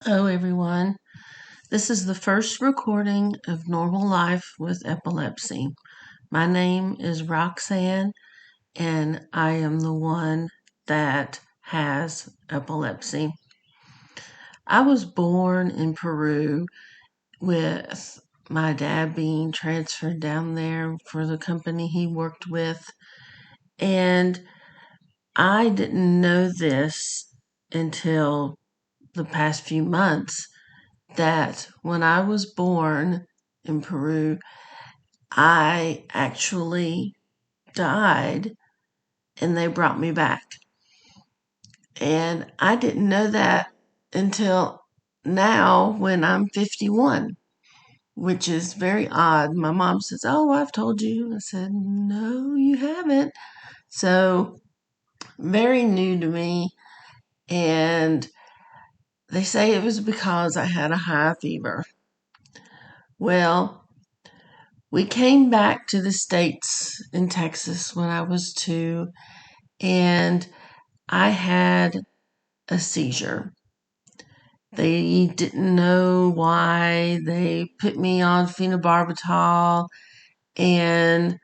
Hello, everyone. This is the first recording of Normal Life with Epilepsy. My name is Roxanne, and I am the one that has epilepsy. I was born in Peru with my dad being transferred down there for the company he worked with, and I didn't know this until the past few months that when I was born in Peru, I actually died and they brought me back. And I didn't know that until now when I'm 51, which is very odd. My mom says, "Oh, I've told you." I said, "No, you haven't." So, very new to me. And they say it was because I had a high fever. Well, we came back to the States in Texas when I was 2, and I had a seizure. They didn't know why. They put me on phenobarbital, and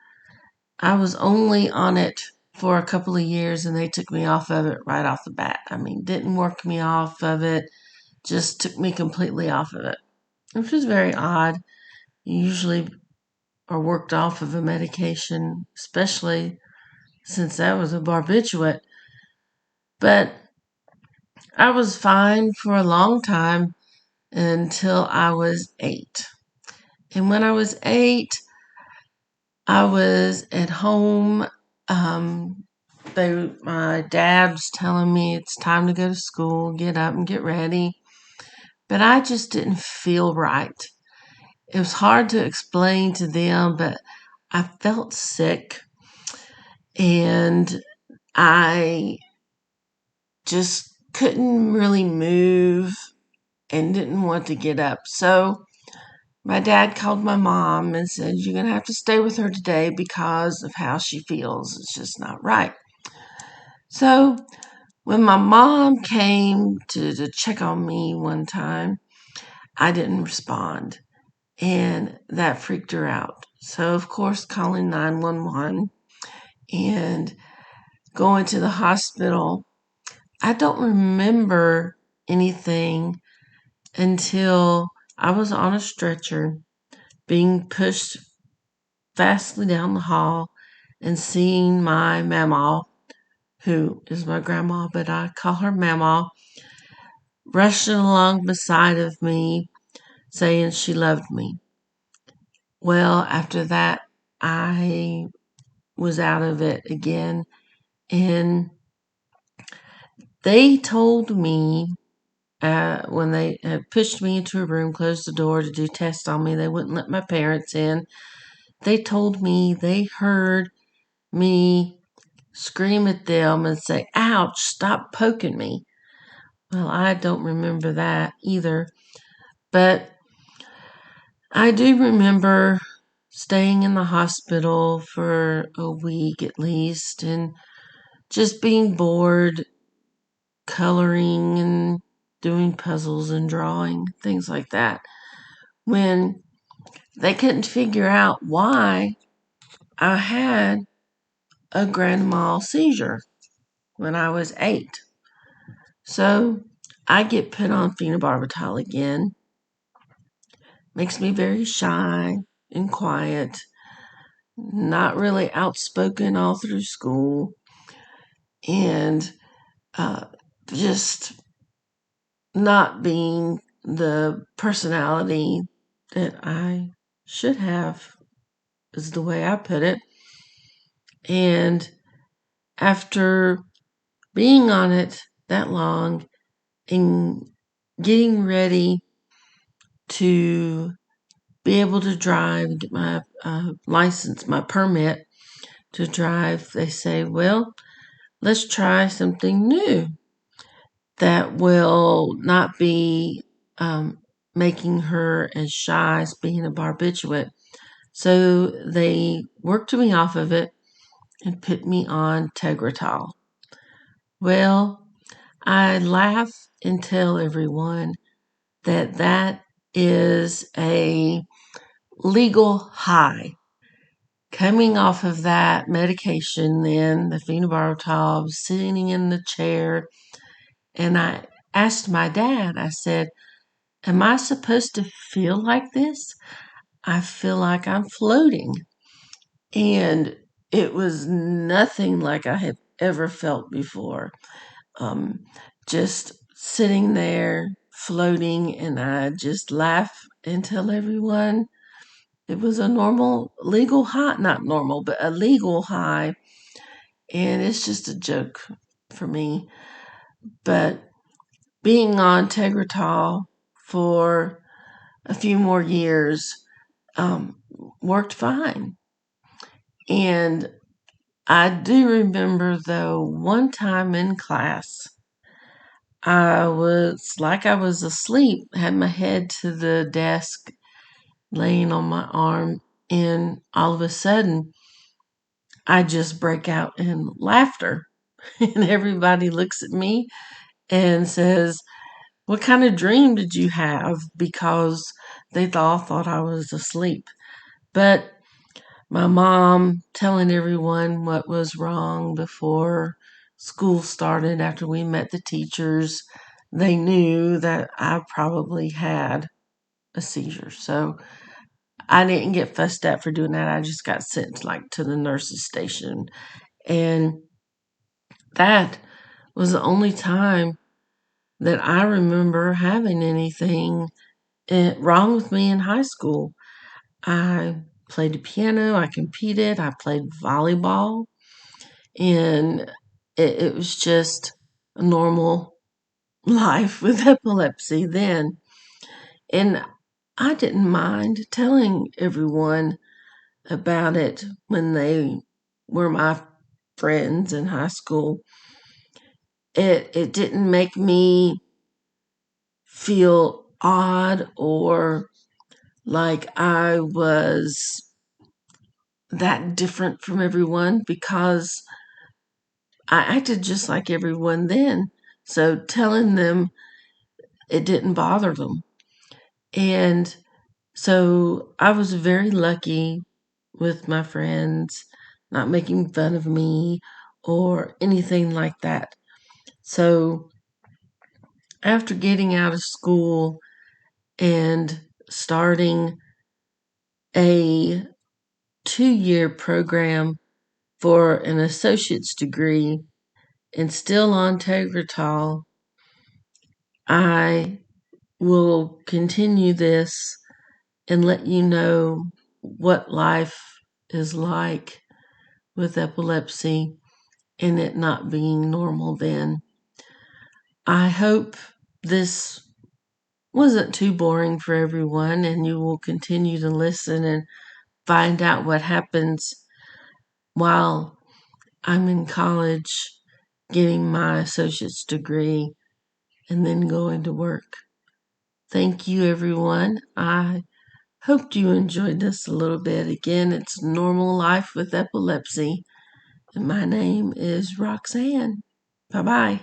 I was only on it for a couple of years, and they took me off of it right off the bat. I mean, didn't work me off of it, just took me completely off of it, which was very odd. You usually are worked off of a medication, especially since that was a barbiturate. But I was fine for a long time until I was 8. And when I was 8, I was at home. Um, my dad was telling me it's time to go to school, get up and get ready. But I just didn't feel right. It was hard to explain to them, but I felt sick and I just couldn't really move and didn't want to get up. So my dad called my mom and said, "You're going to have to stay with her today because of how she feels. It's just not right." So when my mom came to check on me one time, I didn't respond. And that freaked her out. So, of course, calling 911 and going to the hospital. I don't remember anything until I was on a stretcher being pushed fastly down the hall and seeing my mama, who is my grandma, but I call her mama, rushing along beside of me saying she loved me. Well, after that, I was out of it again, and they told me when they had pushed me into a room, closed the door to do tests on me, they wouldn't let my parents in. They told me they heard me scream at them and say, "Ouch, stop poking me." Well, I don't remember that either, but I do remember staying in the hospital for a week at least and just being bored, coloring and doing puzzles and drawing, things like that, when they couldn't figure out why I had a grand mal seizure when I was 8. So I get put on phenobarbital again. Makes me very shy and quiet, not really outspoken all through school, and uh, just not being the personality that I should have, is the way I put it. And after being on it that long and getting ready to be able to drive and get my license, my permit to drive, they say, "Well, let's try something new that will not be making her as shy as being a barbiturate." So they worked me off of it and put me on Tegretol. Well, I laugh and tell everyone that is a legal high. Coming off of that medication, then the phenobarbital, sitting in the chair, and I asked my dad, I said, am I supposed to feel like this? I feel like I'm floating. And it was nothing like I had ever felt before. Um, just sitting there floating, and I just laugh and tell everyone it was a normal legal high, not normal, but a legal high. And it's just a joke for me. But being on Tegretol for a few more years um, worked fine. And I do remember, though, one time in class, I was asleep, had my head to the desk, laying on my arm, and all of a sudden, I just break out in laughter. And everybody looks at me and says, what kind of dream did you have? Because they all thought I was asleep. But my mom telling everyone what was wrong before school started, after we met the teachers, they knew that I probably had a seizure. So I didn't get fussed at for doing that. I just got sent like to the nurse's station. And that was the only time that I remember having anything wrong with me in high school. I played the piano, I competed, I played volleyball, and it was just a normal life with epilepsy then. And I didn't mind telling everyone about it when they were my friends in high school. It didn't make me feel odd or like I was that different from everyone, because I acted just like everyone then. So telling them, it didn't bother them. And so I was very lucky with my friends, not making fun of me or anything like that. So after getting out of school and starting a 2-year program for an associate's degree and still on Tegretol, I will continue this and let you know what life is like with epilepsy and it not being normal then. I hope this wasn't too boring for everyone, and you will continue to listen and find out what happens while I'm in college getting my associate's degree and then going to work. Thank you, everyone. I hoped you enjoyed this a little bit. Again, it's Normal Life with Epilepsy, and my name is Roxanne. Bye-bye.